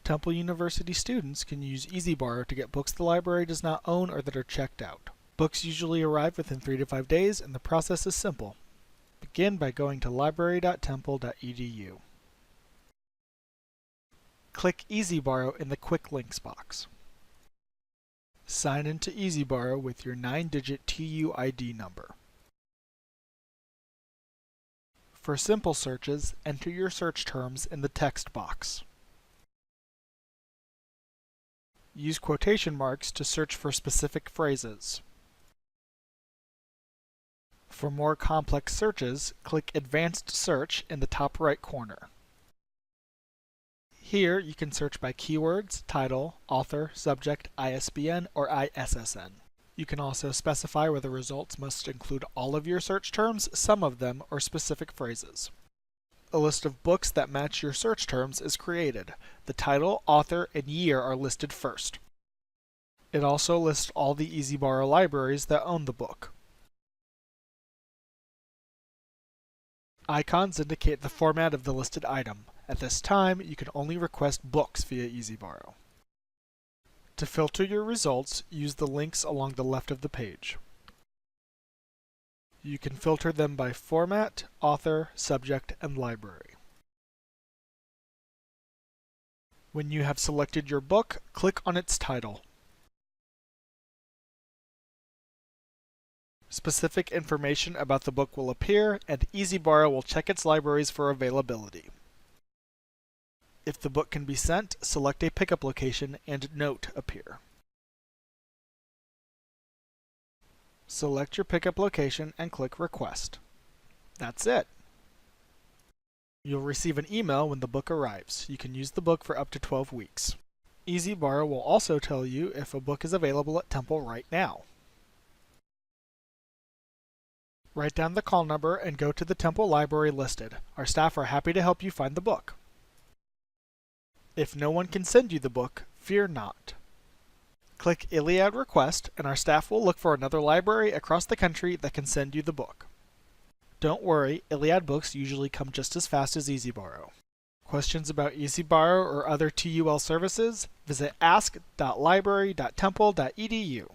Temple University students can use E-ZBorrow to get books the library does not own or that are checked out. Books usually arrive within 3 to 5 days, and the process is simple. Begin by going to library.temple.edu. Click E-ZBorrow in the Quick Links box. Sign into E-ZBorrow with your 9-digit TUID number. For simple searches, enter your search terms in the text box. Use quotation marks to search for specific phrases. For more complex searches, click Advanced Search in the top right corner. Here you can search by keywords, title, author, subject, ISBN, or ISSN. You can also specify whether results must include all of your search terms, some of them, or specific phrases. A list of books that match your search terms is created. The title, author, and year are listed first. It also lists all the E-ZBorrow libraries that own the book. Icons indicate the format of the listed item. At this time, you can only request books via E-ZBorrow. To filter your results, use the links along the left of the page. You can filter them by format, author, subject, and library. When you have selected your book, click on its title. Specific information about the book will appear, and E-ZBorrow will check its libraries for availability. If the book can be sent, select a pickup location and Note appear. Select your pickup location and click Request. That's it. You'll receive an email when the book arrives. You can use the book for up to 12 weeks. E-ZBorrow will also tell you if a book is available at Temple right now. Write down the call number and go to the Temple library listed. Our staff are happy to help you find the book. If no one can send you the book, fear not. Click Iliad Request and our staff will look for another library across the country that can send you the book. Don't worry, Iliad books usually come just as fast as E-ZBorrow. Questions about E-ZBorrow or other TUL services? Visit ask.library.temple.edu.